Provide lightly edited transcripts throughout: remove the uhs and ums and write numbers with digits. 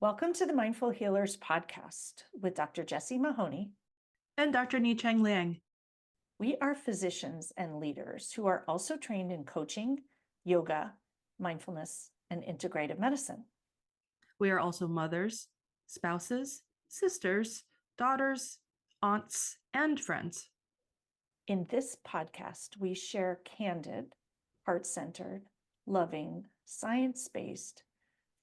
Welcome to the Mindful Healers podcast with Dr. Jessie Mahoney. And Dr. Ni-Cheng Liang. We are physicians and leaders who are also trained in coaching, yoga, mindfulness, and integrative medicine. We are also mothers, spouses, sisters, daughters, aunts, and friends. In this podcast, we share candid, heart-centered, loving, science-based,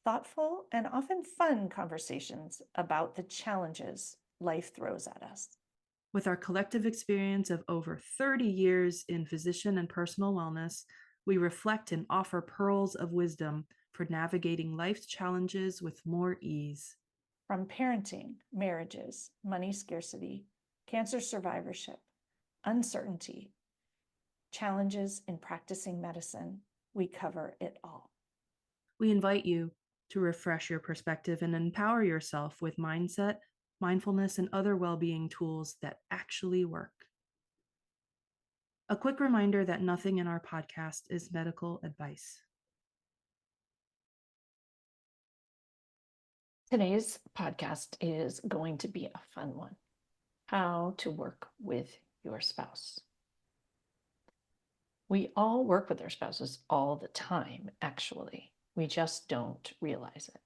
thoughtful, and often fun conversations about the challenges life throws at us. With our collective experience of over 30 years in physician and personal wellness, we reflect and offer pearls of wisdom for navigating life's challenges with more ease. From parenting, marriages, money scarcity, cancer survivorship, uncertainty, challenges in practicing medicine, we cover it all. We invite you to refresh your perspective and empower yourself with mindset, mindfulness, and other well-being tools that actually work. A quick reminder that nothing in our podcast is medical advice. Today's podcast is going to be a fun one. How to work with your spouse. We all work with our spouses all the time, actually. We just don't realize it.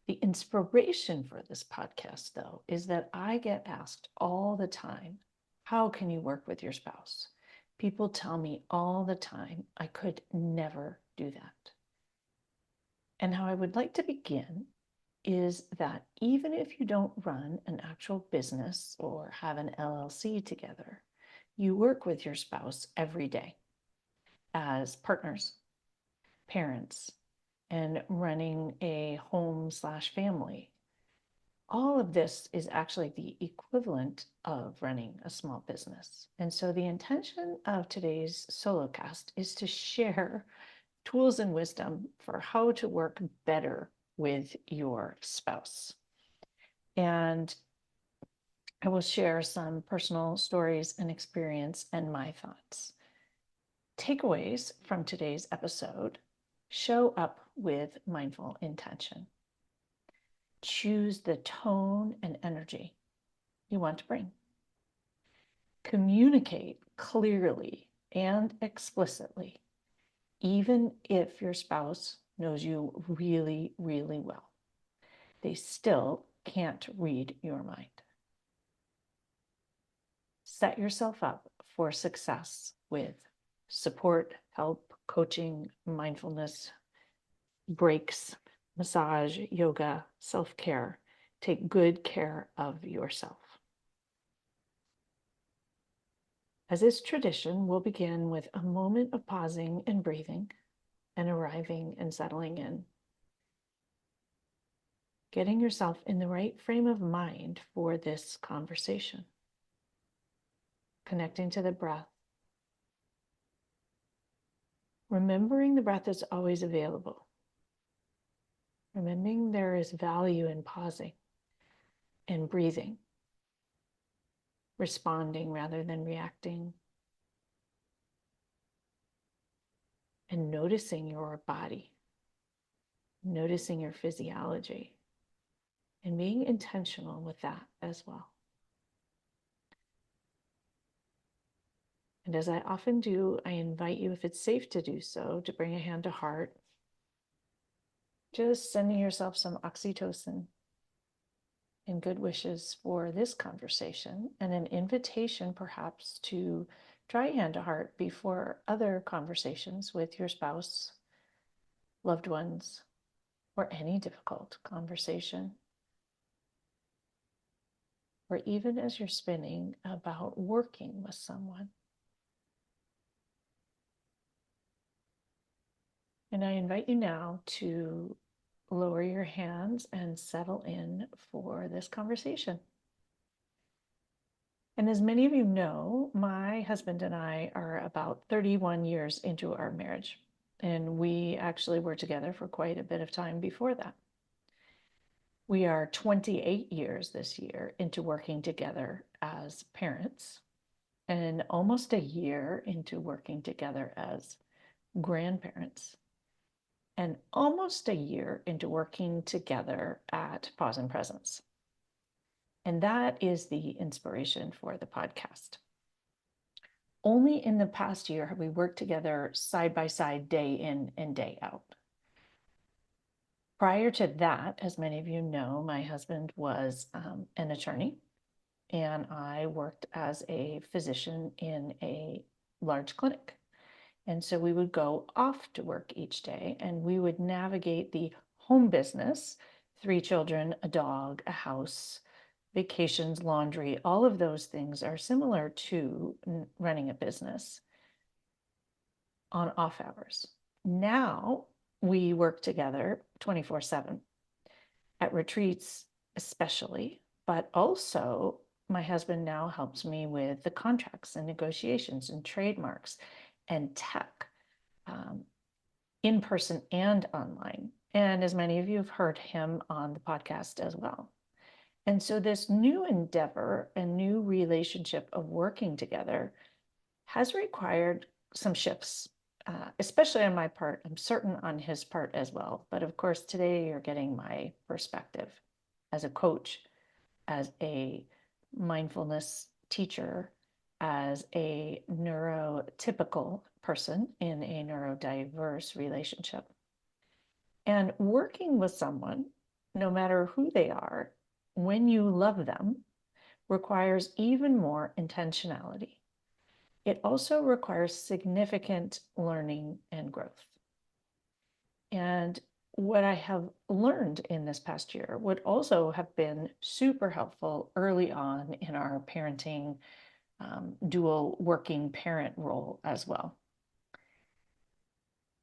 The inspiration for this podcast, though, is that I get asked all the time, how can you work with your spouse? People tell me all the time, I could never do that. And how I would like to begin is that even if you don't run an actual business or have an LLC together, you work with your spouse every day as partners, parents, and running a home/family. All of this is actually the equivalent of running a small business. And so the intention of today's solo cast is to share tools and wisdom for how to work better with your spouse. And I will share some personal stories and experience and my thoughts. Takeaways from today's episode: show up with mindful intention. Choose the tone and energy you want to bring. Communicate clearly and explicitly, even if your spouse knows you really, really well. They still can't read your mind. Set yourself up for success with support, help, coaching, mindfulness, breaks, massage, yoga, self-care. Take good care of yourself. As is tradition, we'll begin with a moment of pausing and breathing and arriving and settling in. Getting yourself in the right frame of mind for this conversation. Connecting to the breath. Remembering the breath is always available. Remembering there is value in pausing and breathing. Responding rather than reacting. And noticing your body. Noticing your physiology. And being intentional with that as well. And as I often do, I invite you, if it's safe to do so, to bring a hand to heart. Just sending yourself some oxytocin and good wishes for this conversation, and an invitation perhaps to try hand to heart before other conversations with your spouse, loved ones, or any difficult conversation. Or even as you're spinning about working with someone. And I invite you now to lower your hands and settle in for this conversation. And as many of you know, my husband and I are about 31 years into our marriage, and we actually were together for quite a bit of time before that. We are 28 years this year into working together as parents, and almost a year into working together as grandparents. and almost a year into working together at Pause and Presence. And that is the inspiration for the podcast. Only in the past year have we worked together side by side, day in and day out. Prior to that, as many of you know, my husband was an attorney, and I worked as a physician in a large clinic. And so we would go off to work each day, and we would navigate the home business, 3 children, a dog, a house, vacations, laundry. All of those things are similar to running a business on off hours. Now we work together 24/7 at retreats, especially, but also my husband now helps me with the contracts and negotiations and trademarks and tech, in person and online. And as many of you have heard him on the podcast as well. And so this new endeavor and new relationship of working together has required some shifts, especially on my part. I'm certain on his part as well. But of course, today you're getting my perspective as a coach, as a mindfulness teacher, as a neurotypical person in a neurodiverse relationship. And working with someone, no matter who they are, when you love them, requires even more intentionality. It also requires significant learning and growth. And what I have learned in this past year would also have been super helpful early on in our parenting, dual working parent role as well.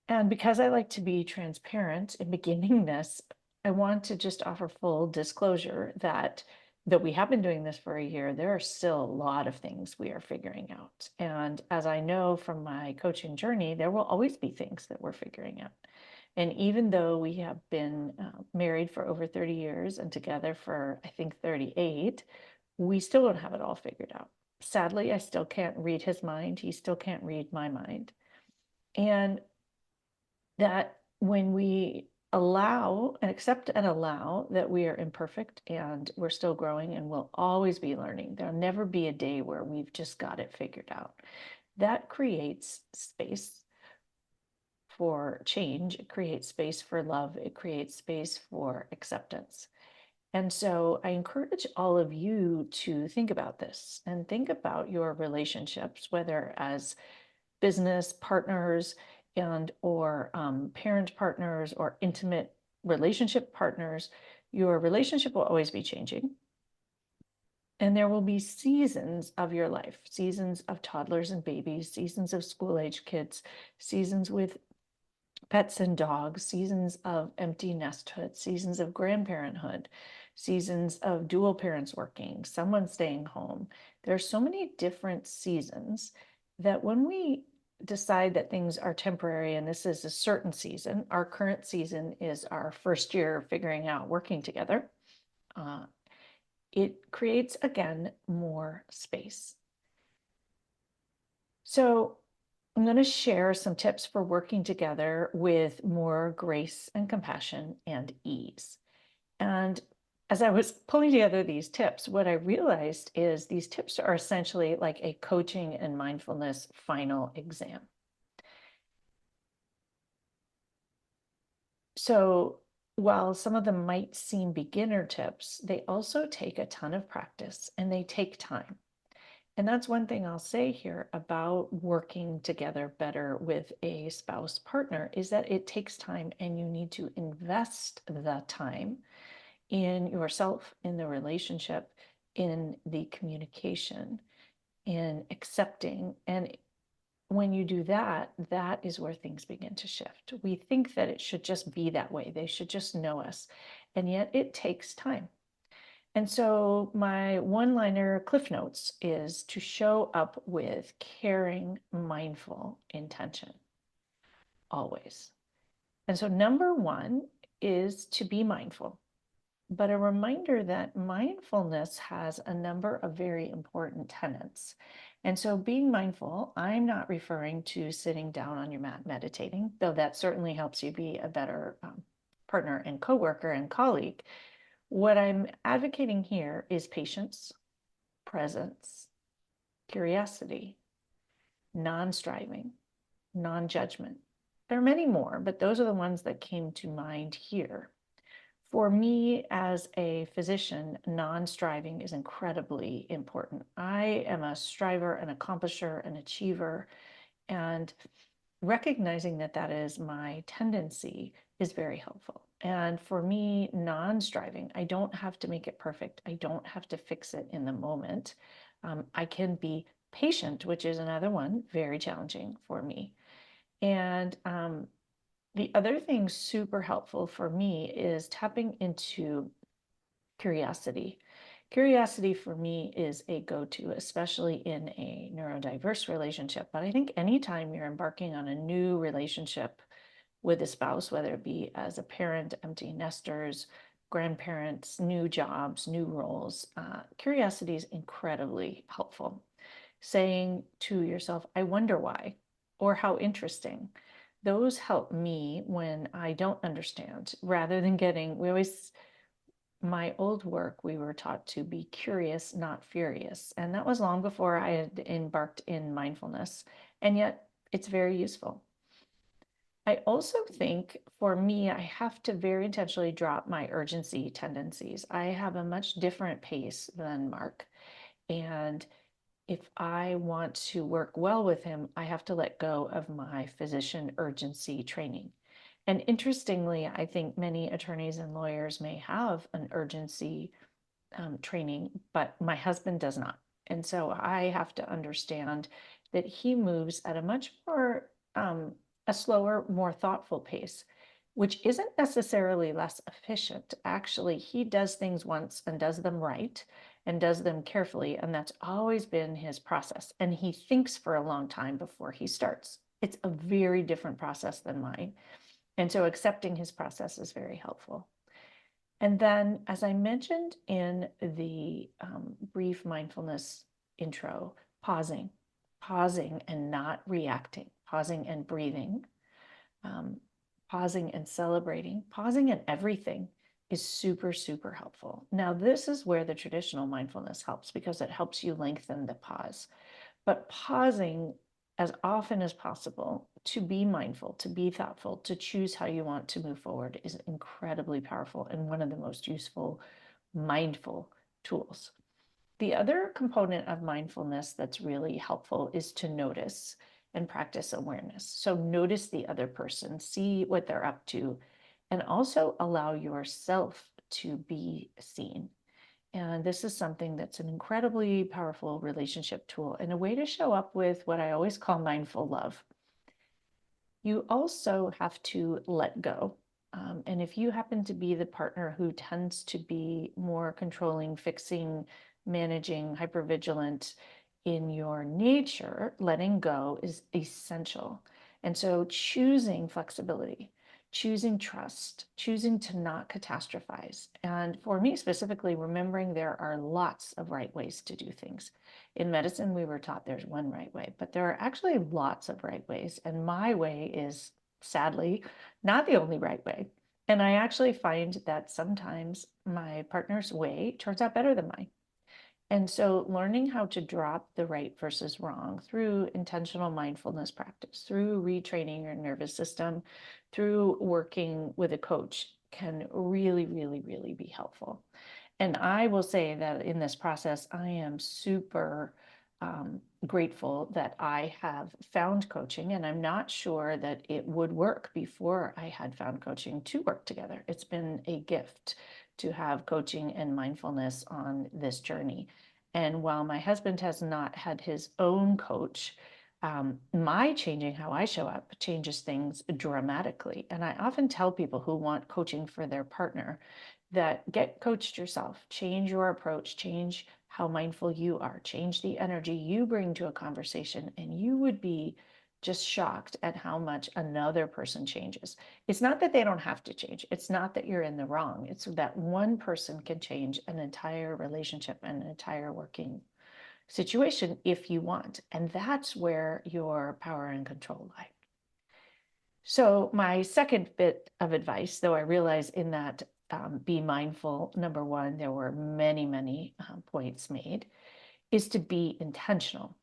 And because I like to be transparent in beginning this, I want to just offer full disclosure that though we have been doing this for a year, there are still a lot of things we are figuring out. And as I know from my coaching journey, there will always be things that we're figuring out. And even though we have been married for over 30 years and together for, I think, 38, we still don't have it all figured out. Sadly, I still can't read his mind. He still can't read my mind. And that when we allow and accept and allow that we are imperfect and we're still growing and we'll always be learning, there'll never be a day where we've just got it figured out. That creates space for change. It creates space for love. It creates space for acceptance. And so I encourage all of you to think about this and think about your relationships, whether as business partners and or parent partners or intimate relationship partners. Your relationship will always be changing. And there will be seasons of your life, seasons of toddlers and babies, seasons of school-age kids, seasons with pets and dogs, seasons of empty nesthood, seasons of grandparenthood, seasons of dual parents working, someone staying home. There are so many different seasons that when we decide that things are temporary and this is a certain season, our current season is our first year figuring out working together, it creates, again, more space. So I'm going to share some tips for working together with more grace and compassion and ease. And as I was pulling together these tips, what I realized is these tips are essentially like a coaching and mindfulness final exam. So while some of them might seem beginner tips, they also take a ton of practice and they take time. And that's one thing I'll say here about working together better with a spouse partner is that it takes time and you need to invest the time in yourself, in the relationship, in the communication, in accepting. And when you do that, that is where things begin to shift. We think that it should just be that way. They should just know us. And yet it takes time. And so my one-liner cliff notes is to show up with caring, mindful intention, always. And so number one is to be mindful. but a reminder that mindfulness has a number of very important tenets. And so, being mindful, I'm not referring to sitting down on your mat meditating, though that certainly helps you be a better partner and coworker and colleague. What I'm advocating here is patience, presence, curiosity, non striving, non judgment. There are many more, but those are the ones that came to mind here. For me, as a physician, non striving is incredibly important. I am a striver, an accomplisher, an achiever, and recognizing that that is my tendency is very helpful. And for me, non striving, I don't have to make it perfect, I don't have to fix it in the moment. I can be patient, which is another one very challenging for me. And the other thing super helpful for me is tapping into curiosity. Curiosity for me is a go-to, especially in a neurodiverse relationship. But I think anytime you're embarking on a new relationship with a spouse, whether it be as a parent, empty nesters, grandparents, new jobs, new roles, curiosity is incredibly helpful. Saying to yourself, I wonder why, or how interesting. Those help me when I don't understand rather than getting, my old work, we were taught to be curious, not furious. And that was long before I had embarked in mindfulness. And yet it's very useful. I also think for me, I have to very intentionally drop my urgency tendencies. I have a much different pace than Mark. And if I want to work well with him, I have to let go of my physician urgency training. And interestingly, I think many attorneys and lawyers may have an urgency training, but my husband does not. And so I have to understand that he moves at a much more, a slower, more thoughtful pace, which isn't necessarily less efficient. Actually, he does things once and does them right and does them carefully. And that's always been his process. And he thinks for a long time before he starts. It's a very different process than mine. And so accepting his process is very helpful. And then, as I mentioned in the brief mindfulness intro, pausing and not reacting, pausing and breathing, pausing and celebrating, pausing in everything is super, super helpful. Now, this is where the traditional mindfulness helps because it helps you lengthen the pause. But pausing as often as possible to be mindful, to be thoughtful, to choose how you want to move forward is incredibly powerful and one of the most useful mindful tools. The other component of mindfulness that's really helpful is to notice and practice awareness. So notice the other person, see what they're up to, and also allow yourself to be seen. And this is something that's an incredibly powerful relationship tool and a way to show up with what I always call mindful love. You also have to let go. And if you happen to be the partner who tends to be more controlling, fixing, managing, hypervigilant in your nature, letting go is essential. And so choosing flexibility, choosing trust, choosing to not catastrophize. And for me specifically, remembering there are lots of right ways to do things. In medicine, we were taught there's one right way, but there are actually lots of right ways. And my way is sadly not the only right way. And I actually find that sometimes my partner's way turns out better than mine. And so learning how to drop the right versus wrong through intentional mindfulness practice, through retraining your nervous system, through working with a coach can really, really, really be helpful. And I will say that in this process, I am super grateful that I have found coaching, and I'm not sure that it would work before I had found coaching to work together. It's been a gift to have coaching and mindfulness on this journey. And while my husband has not had his own coach, my changing how I show up changes things dramatically. And I often tell people who want coaching for their partner that get coached yourself, change your approach, change how mindful you are, change the energy you bring to a conversation, and you would be just shocked at how much another person changes. It's not that they don't have to change. It's not that you're in the wrong. It's that one person can change an entire relationship and an entire working situation if you want. And that's where your power and control lie. So my second bit of advice, though I realize in that be mindful, number one, there were many, many points made, is to be intentional.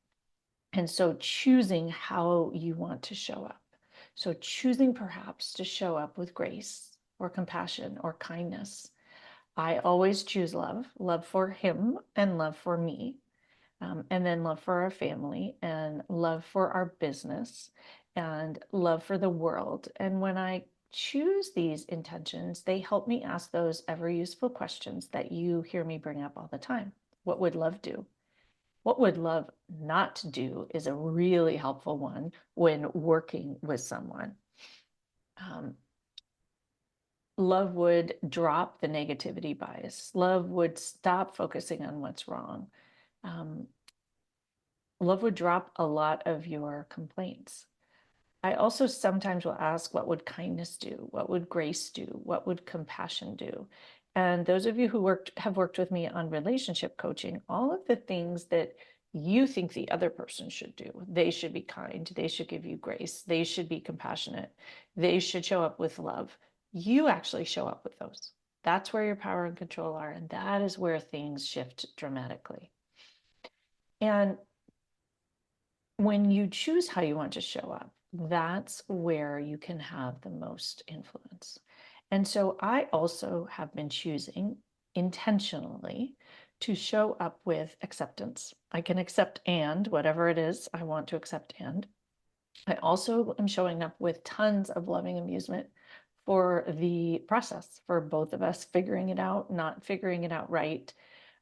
And so choosing how you want to show up. So choosing perhaps to show up with grace or compassion or kindness. I always choose love, love for him and love for me, and then love for our family and love for our business and love for the world. And when I choose these intentions, they help me ask those ever useful questions that you hear me bring up all the time. What would love do? What would love not do is a really helpful one when working with someone. Love would drop the negativity bias. Love would stop focusing on what's wrong. Love would drop a lot of your complaints. I also sometimes will ask, what would kindness do? What would grace do? What would compassion do? And those of you who have worked with me on relationship coaching, all of the things that you think the other person should do, they should be kind, they should give you grace, they should be compassionate, they should show up with love. You actually show up with those. That's where your power and control are. And that is where things shift dramatically. And when you choose how you want to show up, that's where you can have the most influence. And so I also have been choosing intentionally to show up with acceptance. I can accept and whatever it is I want to accept. And I also am showing up with tons of loving amusement for the process, for both of us figuring it out, not figuring it out right.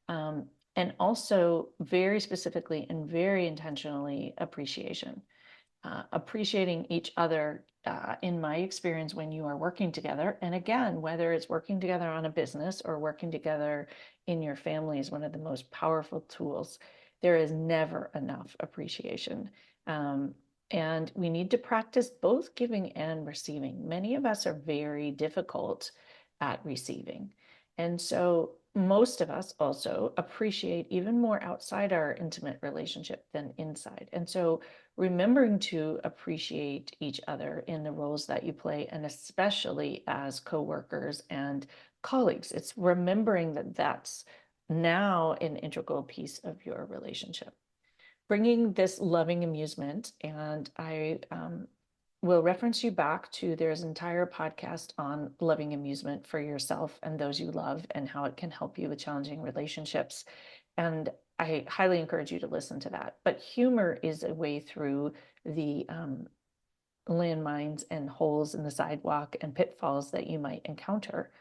And also very specifically and very intentionally appreciation. Appreciating each other, in my experience, when you are working together. And again, whether it's working together on a business or working together in your family is one of the most powerful tools. There is never enough appreciation. And we need to practice both giving and receiving. Many of us are very difficult at receiving. And so most of us also appreciate even more outside our intimate relationship than inside. And so remembering to appreciate each other in the roles that you play, and especially as coworkers and colleagues, it's remembering that that's now an integral piece of your relationship. Bringing this loving amusement, and I will reference you back to there's an entire podcast on loving amusement for yourself and those you love and how it can help you with challenging relationships. And I highly encourage you to listen to that. But humor is a way through the landmines and holes in the sidewalk and pitfalls that you might encounter.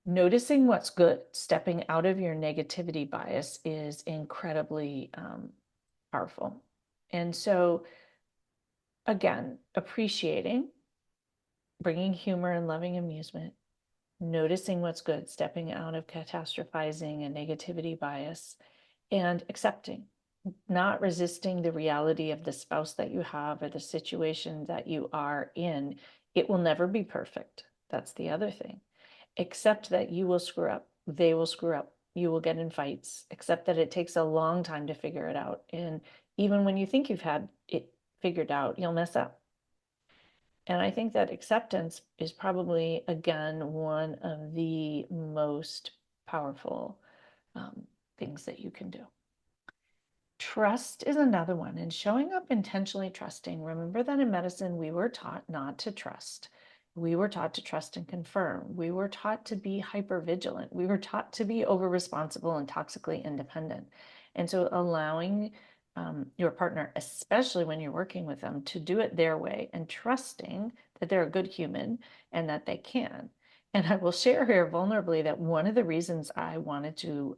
Noticing what's good, stepping out of your negativity bias is incredibly powerful. And so, again, appreciating, bringing humor and loving amusement, noticing what's good, stepping out of catastrophizing and negativity bias, and accepting, not resisting the reality of the spouse that you have or the situation that you are in. It will never be perfect. That's the other thing. Accept that you will screw up. They will screw up. You will get in fights. Accept that it takes a long time to figure it out. And even when you think you've had it figured out, you'll mess up. And I think that acceptance is probably, again, one of the most powerful things that you can do. Trust is another one, and showing up intentionally trusting. Remember that in medicine, we were taught not to trust. We were taught to trust and confirm. We were taught to be hypervigilant. We were taught to be over-responsible and toxically independent. And so allowing your partner, especially when you're working with them, to do it their way and trusting that they're a good human and that they can. And I will share here vulnerably that one of the reasons I wanted to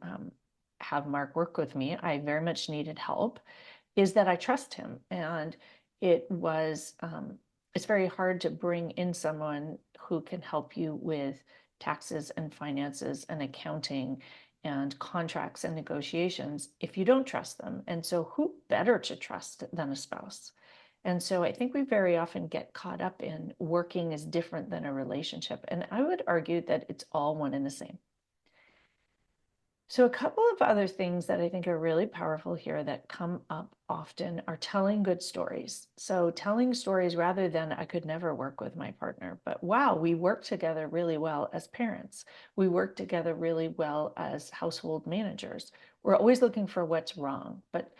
have Mark work with me, I very much needed help, is that I trust him. And it was, it's very hard to bring in someone who can help you with taxes and finances and accounting and contracts and negotiations if you don't trust them. And so who better to trust than a spouse? And so I think we very often get caught up in working is different than a relationship. And I would argue that it's all one and the same. So a couple of other things that I think are really powerful here that come up often are telling good stories. So telling stories rather than I could never work with my partner, but wow, we work together really well as parents. We work together really well as household managers. We're always looking for what's wrong, but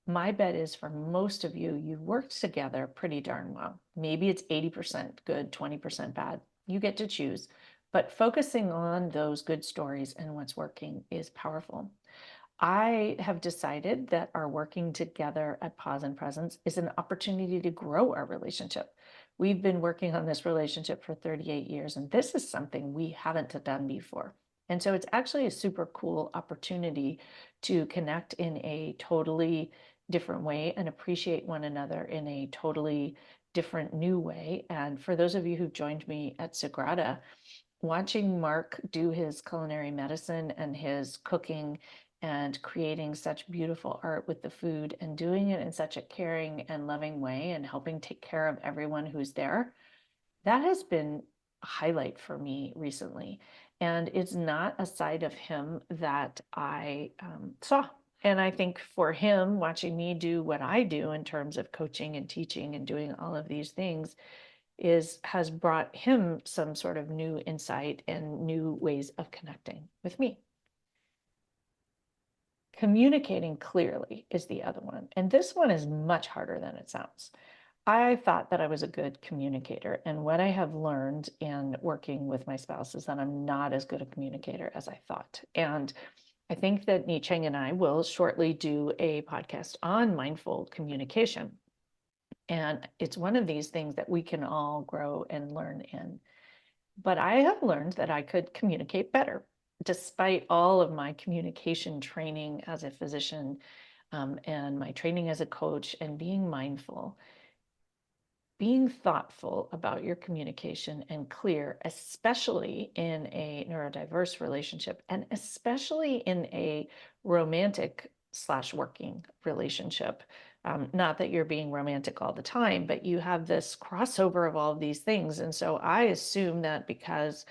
my bet is for most of you, you've worked together pretty darn well. Maybe it's 80% good, 20% bad. You get to choose. But focusing on those good stories and what's working is powerful. I have decided that our working together at Pause and Presence is an opportunity to grow our relationship. We've been working on this relationship for 38 years, and this is something we haven't done before. And so it's actually a super cool opportunity to connect in a totally different way and appreciate one another in a totally different new way. And for those of you who joined me at Sagrada, watching Mark do his culinary medicine and his cooking and creating such beautiful art with the food and doing it in such a caring and loving way and helping take care of everyone who's there, that has been a highlight for me recently. And it's not a side of him that I saw. And I think for him, watching me do what I do in terms of coaching and teaching and doing all of these things has brought him some sort of new insight and new ways of connecting with me. Communicating clearly is the other one. And this one is much harder than it sounds. I thought that I was a good communicator. And what I have learned in working with my spouse is that I'm not as good a communicator as I thought. And I think that Nicheng and I will shortly do a podcast on mindful communication. And it's one of these things that we can all grow and learn in. But I have learned that I could communicate better, despite all of my communication training as a physician and my training as a coach and being mindful. Being thoughtful about your communication and clear, especially in a neurodiverse relationship, and especially in a romantic slash working relationship. Not that you're being romantic all the time, but you have this crossover of all of these things. And so I assume that because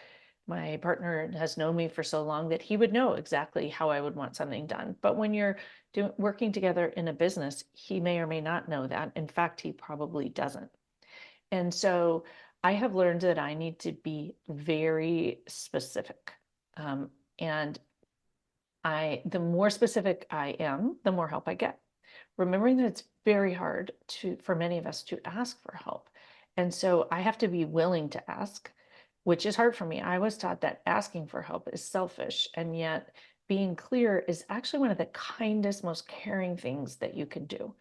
my partner has known me for so long that he would know exactly how I would want something done. But when you're working together in a business, he may or may not know that. In fact, he probably doesn't. And so I have learned that I need to be very specific. And the more specific I am, the more help I get. Remembering that it's very hard for many of us to ask for help. And so I have to be willing to ask, which is hard for me. I was taught that asking for help is selfish, and yet being clear is actually one of the kindest, most caring things that you can do,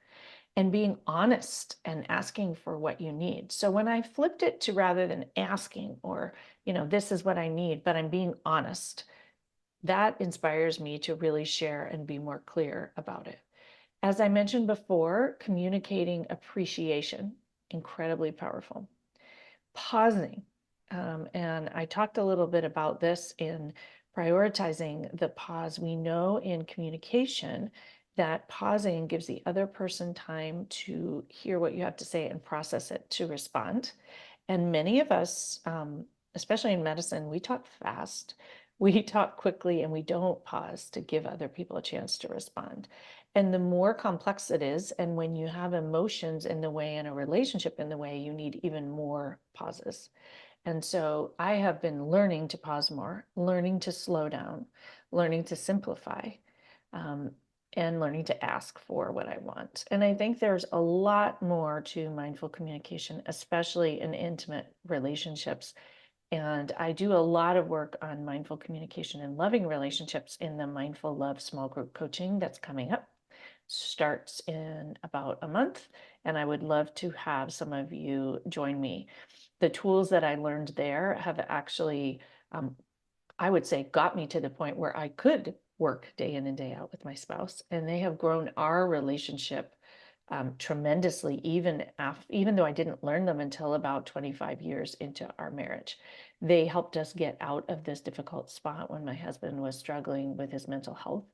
and being honest and asking for what you need. So when I flipped it to rather than asking or, this is what I need, but I'm being honest, that inspires me to really share and be more clear about it. As I mentioned before, communicating appreciation, incredibly powerful. Pausing. And I talked a little bit about this in prioritizing the pause. We know in communication that pausing gives the other person time to hear what you have to say and process it to respond. And many of us, especially in medicine, we talk fast, we talk quickly, and we don't pause to give other people a chance to respond. And the more complex it is, and when you have emotions in the way and a relationship in the way, you need even more pauses. And so I have been learning to pause more, learning to slow down, learning to simplify, and learning to ask for what I want. And I think there's a lot more to mindful communication, especially in intimate relationships. And I do a lot of work on mindful communication and loving relationships in the Mindful Love small group coaching that's coming up. Starts in about a month, and I would love to have some of you join me. The tools that I learned there have actually, I would say, got me to the point where I could work day in and day out with my spouse, and they have grown our relationship tremendously, even though I didn't learn them until about 25 years into our marriage. They helped us get out of this difficult spot when my husband was struggling with his mental health.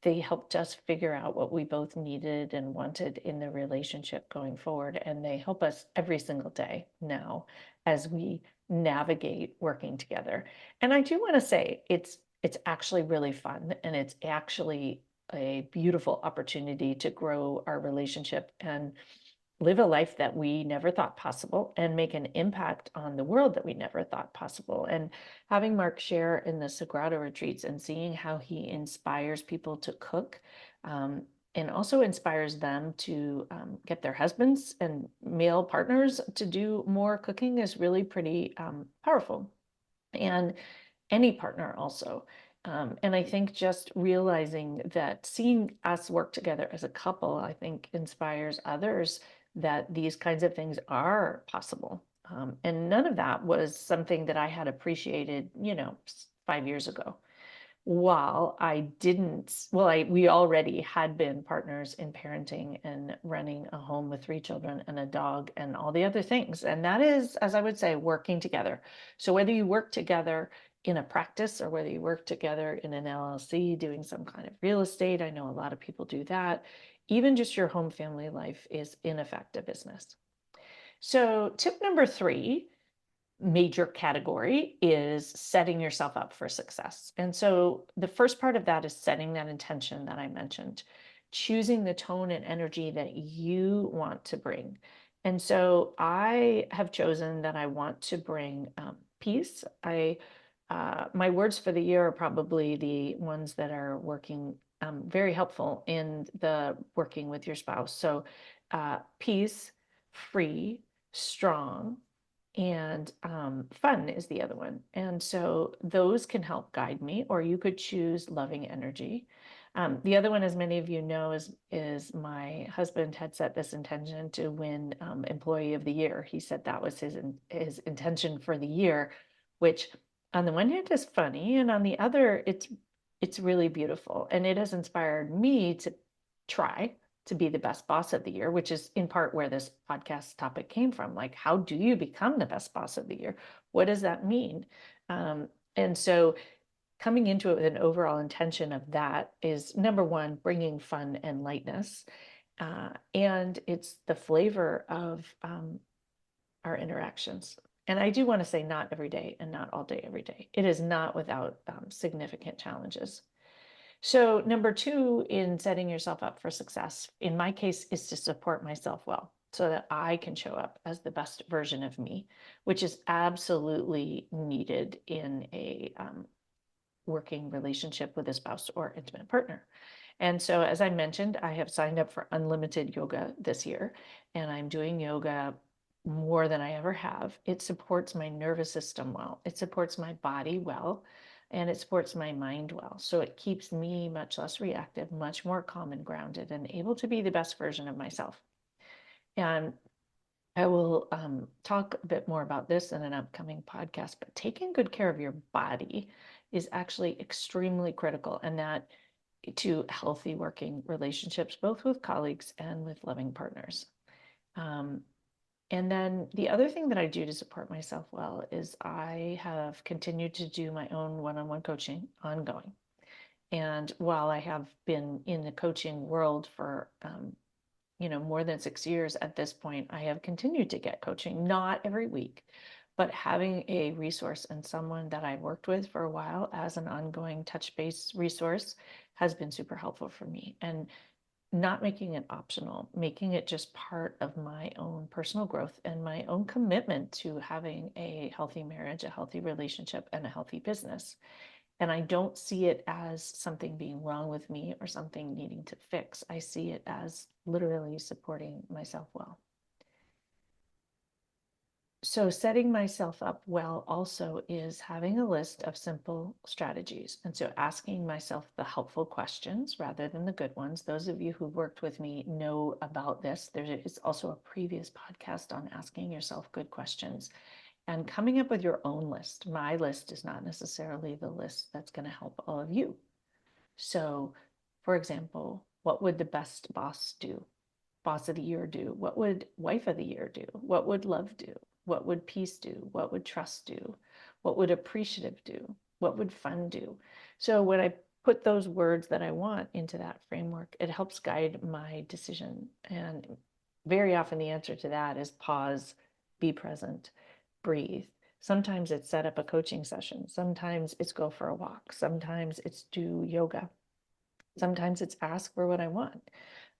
They helped us figure out what we both needed and wanted in the relationship going forward. And they help us every single day now as we navigate working together. And I do want to say it's actually really fun, and it's actually a beautiful opportunity to grow our relationship and live a life that we never thought possible and make an impact on the world that we never thought possible. And having Mark share in the Sagrada retreats and seeing how he inspires people to cook, and also inspires them to get their husbands and male partners to do more cooking is really pretty powerful. And any partner also. And I think just realizing that seeing us work together as a couple, I think inspires others that these kinds of things are possible. And none of that was something that I had appreciated, 5 years ago. While I didn't, well, we already had been partners in parenting and running a home with 3 children and a dog and all the other things. And that is, as I would say, working together. So whether you work together in a practice or whether you work together in an LLC doing some kind of real estate, I know a lot of people do that. Even just your home family life is in effect a business. So tip number 3 major category is setting yourself up for success. And so the first part of that is setting that intention that I mentioned, choosing the tone and energy that you want to bring. And so I have chosen that I want to bring peace. My words for the year are probably the ones that are working very helpful in the working with your spouse. So peace, free, strong, and fun is the other one. And so those can help guide me, or you could choose loving energy. The other one, as many of you know, is my husband had set this intention to win Employee of the Year. He said that was his intention for the year, which on the one hand is funny, and on the other, it's really beautiful. And it has inspired me to try to be the best boss of the year, which is in part where this podcast topic came from. Like, how do you become the best boss of the year? What does that mean? And so coming into it with an overall intention of that is number one, bringing fun and lightness. And it's the flavor of our interactions. And I do want to say not every day and not all day, every day. It is not without significant challenges. So number 2 in setting yourself up for success, in my case, is to support myself well so that I can show up as the best version of me, which is absolutely needed in a working relationship with a spouse or intimate partner. And so, as I mentioned, I have signed up for unlimited yoga this year, and I'm doing yoga more than I ever have. It supports my nervous system well, it supports my body well, and it supports my mind well. So it keeps me much less reactive, much more calm and grounded, and able to be the best version of myself. And I will talk a bit more about this in an upcoming podcast, but taking good care of your body is actually extremely critical, and that to healthy working relationships, both with colleagues and with loving partners. And then the other thing that I do to support myself well is I have continued to do my own one-on-one coaching ongoing. And while I have been in the coaching world for more than 6 years at this point, I have continued to get coaching, not every week, but having a resource and someone that I've worked with for a while as an ongoing touch base resource has been super helpful for me. And not making it optional, making it just part of my own personal growth and my own commitment to having a healthy marriage, a healthy relationship, and a healthy business. And I don't see it as something being wrong with me or something needing to fix. I see it as literally supporting myself well. So setting myself up well also is having a list of simple strategies. And so asking myself the helpful questions rather than the good ones. Those of you who worked with me know about this. There is also a previous podcast on asking yourself good questions and coming up with your own list. My list is not necessarily the list that's going to help all of you. So, for example, what would the best boss do? boss of the year do? What would wife of the year do? What would love do? What would peace do? What would trust do? What would appreciative do? What would fun do? So when I put those words that I want into that framework, it helps guide my decision. And very often the answer to that is pause, be present, breathe. Sometimes it's set up a coaching session. Sometimes it's go for a walk. Sometimes it's do yoga. Sometimes it's ask for what I want.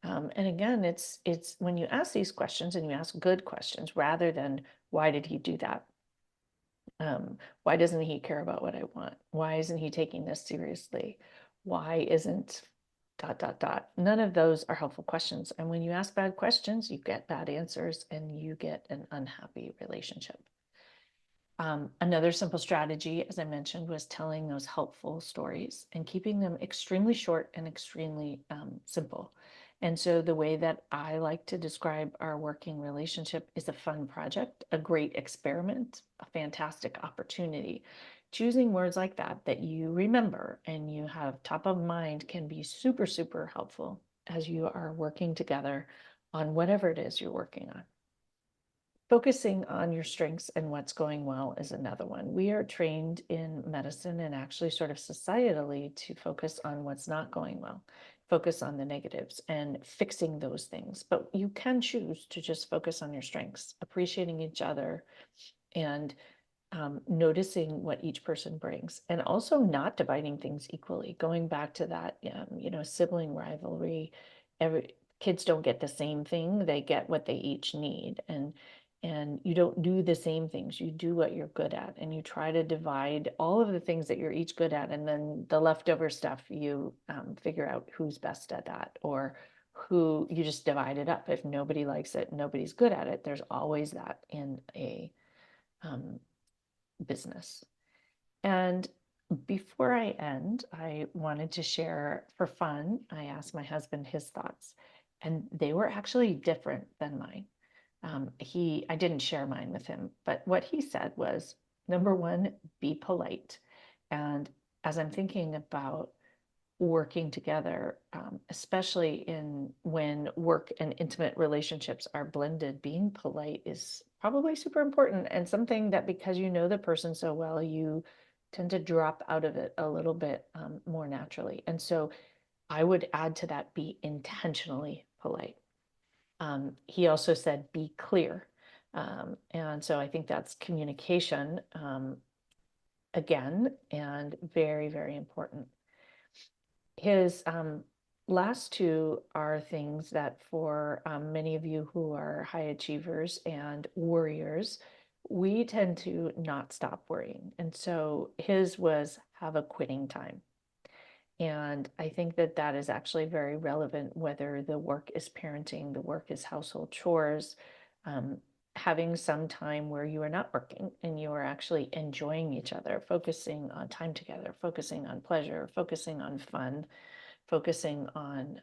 And again, it's when you ask these questions and you ask good questions rather than why did he do that? Why doesn't he care about what I want? Why isn't he taking this seriously? Why isn't ... None of those are helpful questions. And when you ask bad questions, you get bad answers and you get an unhappy relationship. Another simple strategy, as I mentioned, was telling those helpful stories and keeping them extremely short and extremely simple. And so the way that I like to describe our working relationship is a fun project, a great experiment, a fantastic opportunity. Choosing words like that you remember and you have top of mind can be super, super helpful as you are working together on whatever it is you're working on. Focusing on your strengths and what's going well is another one. We are trained in medicine and actually sort of societally to focus on what's not going well, focus on the negatives and fixing those things. But you can choose to just focus on your strengths, appreciating each other and noticing what each person brings, and also not dividing things equally. Going back to that, sibling rivalry, kids don't get the same thing, they get what they each need. And you don't do the same things, you do what you're good at, and you try to divide all of the things that you're each good at, and then the leftover stuff you figure out who's best at that, or who you just divide it up. If nobody likes it, nobody's good at it. There's always that in a business. And before I end, I wanted to share for fun. I asked my husband his thoughts, and they were actually different than mine. I didn't share mine with him, but what he said was, number one, be polite. And as I'm thinking about working together, especially when work and intimate relationships are blended, being polite is probably super important, and something that, because you know the person so well, you tend to drop out of it a little bit more naturally. And so I would add to that, be intentionally polite. He also said, be clear. And so I think that's communication again, and very, very important. His last two are things that for many of you who are high achievers and warriors, we tend to not stop worrying. And so his was, have a quitting time. And I think that that is actually very relevant, whether the work is parenting, the work is household chores, having some time where you are not working and you are actually enjoying each other, focusing on time together, focusing on pleasure, focusing on fun, focusing on,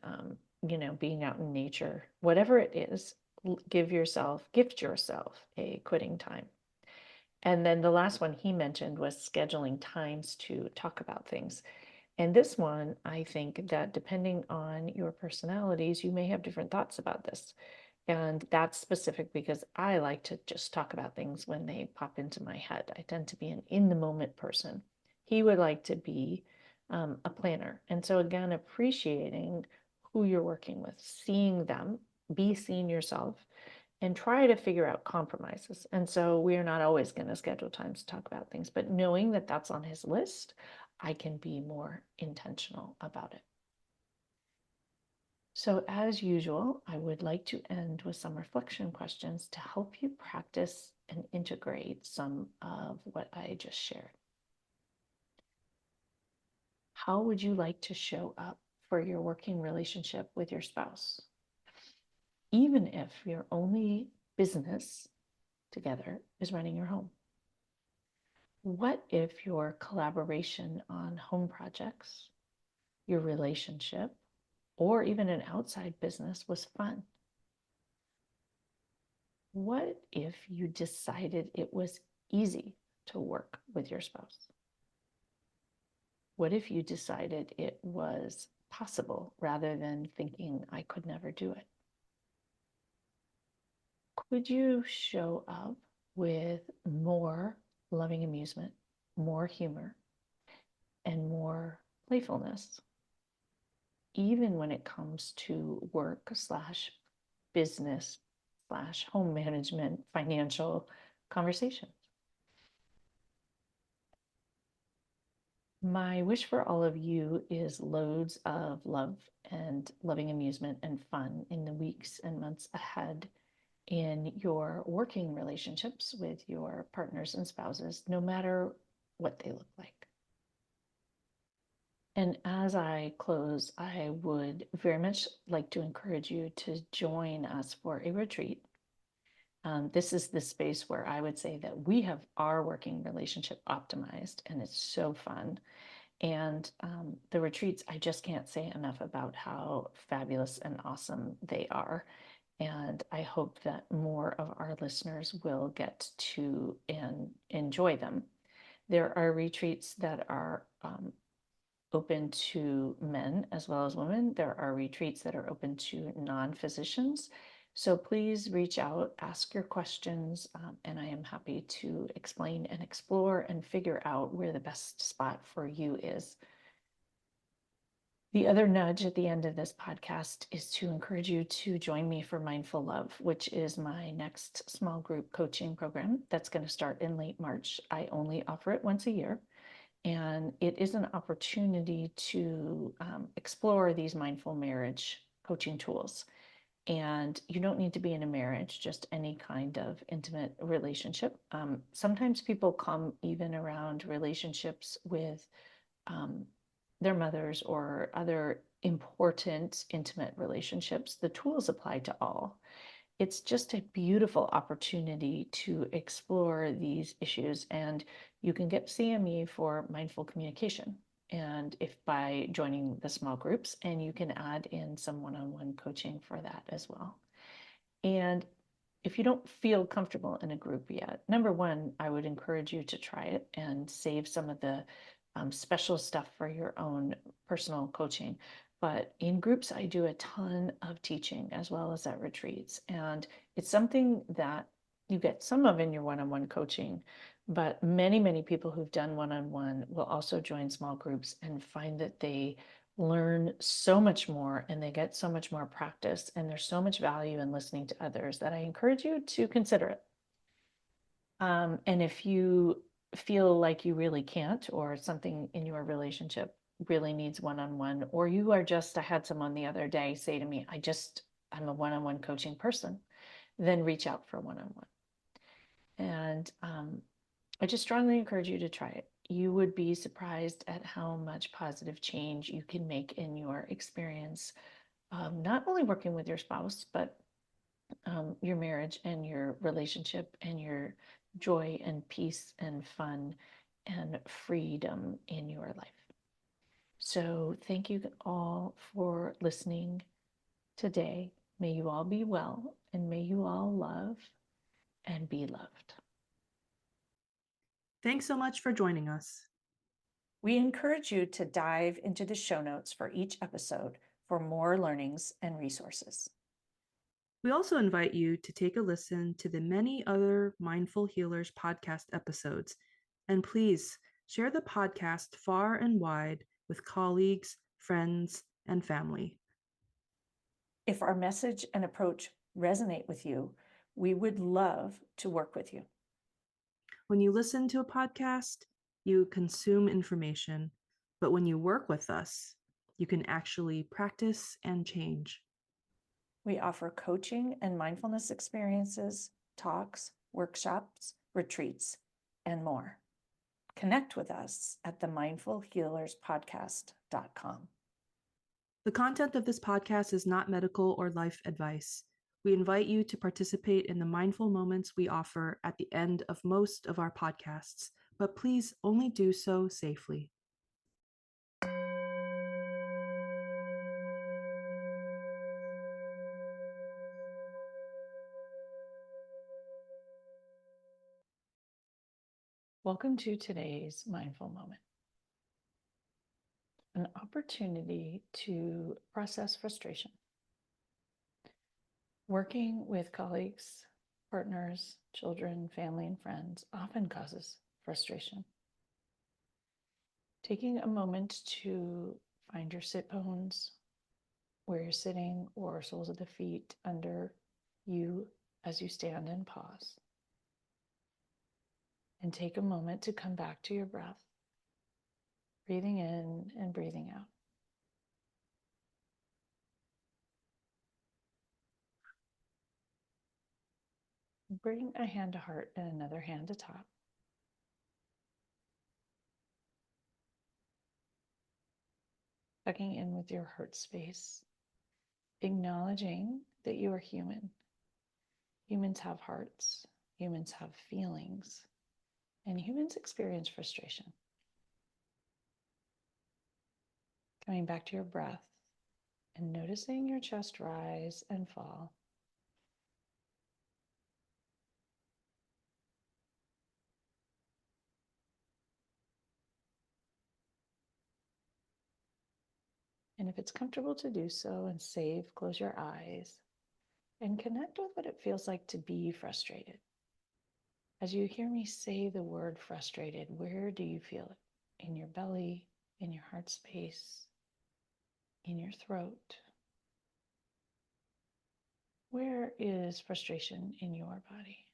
being out in nature, whatever it is, gift yourself a quitting time. And then the last one he mentioned was scheduling times to talk about things. And this one, I think that depending on your personalities, you may have different thoughts about this. And that's specific because I like to just talk about things when they pop into my head. I tend to be an in the moment person. He would like to be a planner. And so again, appreciating who you're working with, seeing them, be seen yourself, and try to figure out compromises. And so we are not always going to schedule times to talk about things, but knowing that that's on his list, I can be more intentional about it. So as usual, I would like to end with some reflection questions to help you practice and integrate some of what I just shared. How would you like to show up for your working relationship with your spouse? Even if your only business together is running your home? What if your collaboration on home projects, your relationship, or even an outside business was fun? What if you decided it was easy to work with your spouse? What if you decided it was possible rather than thinking I could never do it? Would you show up with more loving amusement, more humor, and more playfulness, even when it comes to work/business/home management, financial conversations? My wish for all of you is loads of love and loving amusement and fun in the weeks and months ahead in your working relationships with your partners and spouses, no matter what they look like. And as I close, I would very much like to encourage you to join us for a retreat. This is the space where I would say that we have our working relationship optimized, and it's so fun. And the retreats, I just can't say enough about how fabulous and awesome they are. And I hope that more of our listeners will get to enjoy them. There are retreats that are open to men as well as women. There are retreats that are open to non-physicians. So please reach out, ask your questions, and I am happy to explain and explore and figure out where the best spot for you is. The other nudge at the end of this podcast is to encourage you to join me for Mindful Love, which is my next small group coaching program that's going to start in late March. I only offer it once a year, and it is an opportunity to explore these mindful marriage coaching tools. And you don't need to be in a marriage, just any kind of intimate relationship. Sometimes people come even around relationships with their mothers or other important intimate relationships. The tools apply to all. It's just a beautiful opportunity to explore these issues, and you can get CME for mindful communication. And if by joining the small groups, and you can add in some one-on-one coaching for that as well. And if you don't feel comfortable in a group yet, number one, I would encourage you to try it and save some of the special stuff for your own personal coaching. But in groups, I do a ton of teaching as well as at retreats. And it's something that you get some of in your one-on-one coaching, but many, many people who've done one-on-one will also join small groups and find that they learn so much more and they get so much more practice, and there's so much value in listening to others that I encourage you to consider it. And if you feel like you really can't, or something in your relationship really needs one-on-one, or you are just, I had someone the other day say to me, I'm a one-on-one coaching person, then reach out for one-on-one. And I just strongly encourage you to try it. You would be surprised at how much positive change you can make in your experience, not only working with your spouse, but your marriage and your relationship and your joy and peace and fun and freedom in your life. So thank you all for listening today. May you all be well, and may you all love and be loved. Thanks so much for joining us. We encourage you to dive into the show notes for each episode for more learnings and resources. We also invite you to take a listen to the many other Mindful Healers podcast episodes. And please share the podcast far and wide with colleagues, friends, and family. If our message and approach resonate with you, we would love to work with you. When you listen to a podcast, you consume information, but when you work with us, you can actually practice and change. We offer coaching and mindfulness experiences, talks, workshops, retreats, and more. Connect with us at themindfulhealerspodcast.com. The content of this podcast is not medical or life advice. We invite you to participate in the mindful moments we offer at the end of most of our podcasts, but please only do so safely. Welcome to today's mindful moment. An opportunity to process frustration. Working with colleagues partners, children, family, and friends often causes frustration. Taking a moment to find your sit bones, where you're sitting, or soles of the feet under you as you stand and pause. And take a moment to come back to your breath, breathing in and breathing out. Bring a hand to heart and another hand to top. Checking in with your heart space, acknowledging that you are human. Humans have hearts, humans have feelings, and humans experience frustration. Coming back to your breath and noticing your chest rise and fall. And if it's comfortable to do so and safe, close your eyes and connect with what it feels like to be frustrated. As you hear me say the word frustrated, where do you feel it? In your belly, in your heart space, in your throat? Where is frustration in your body?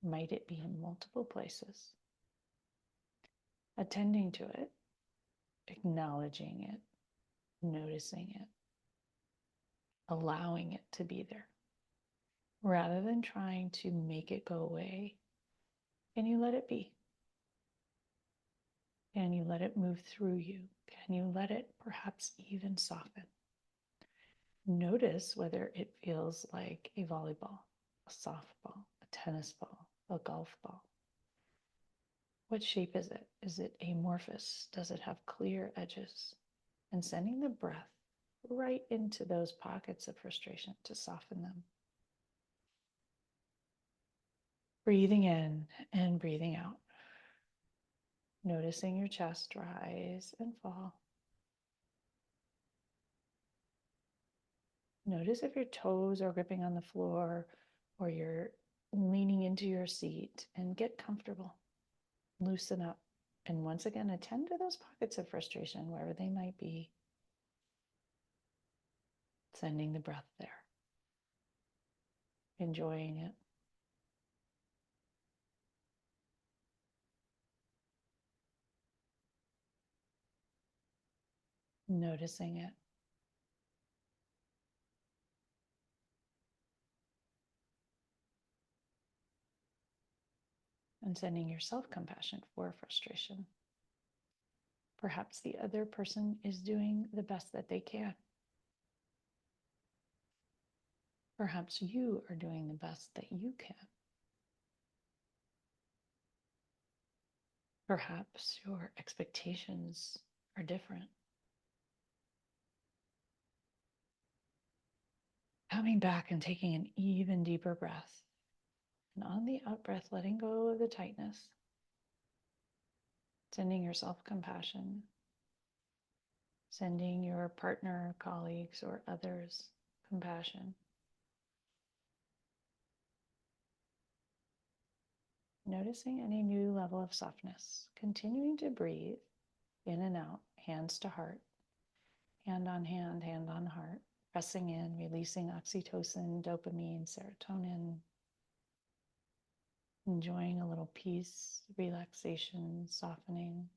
Might it be in multiple places? Attending to it, acknowledging it, noticing it, allowing it to be there. Rather than trying to make it go away, can you let it be? Can you let it move through you? Can you let it perhaps even soften? Notice whether it feels like a volleyball, a softball, a tennis ball, a golf ball. What shape is it? Is it amorphous? Does it have clear edges? And sending the breath right into those pockets of frustration to soften them. Breathing in and breathing out. Noticing your chest rise and fall. Notice if your toes are gripping on the floor or you're leaning into your seat, and get comfortable. Loosen up. And once again, attend to those pockets of frustration, wherever they might be. Sending the breath there. Enjoying it. Noticing it. And sending yourself compassion for frustration. Perhaps the other person is doing the best that they can. Perhaps you are doing the best that you can. Perhaps your expectations are different. Coming back and taking an even deeper breath. And on the out breath, letting go of the tightness. Sending yourself compassion. Sending your partner, colleagues, or others compassion. Noticing any new level of softness. Continuing to breathe in and out, hands to heart, hand on heart. Pressing in, releasing oxytocin, dopamine, serotonin. Enjoying a little peace, relaxation, softening.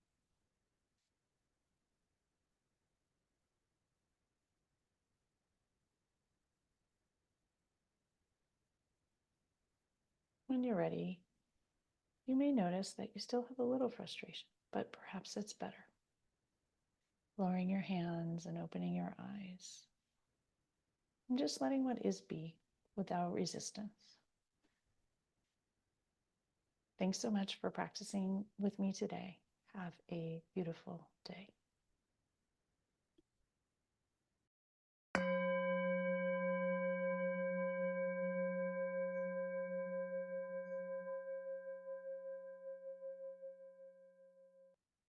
When you're ready, you may notice that you still have a little frustration, but perhaps it's better. Lowering your hands and opening your eyes. And just letting what is be without resistance. Thanks so much for practicing with me today. Have a beautiful day.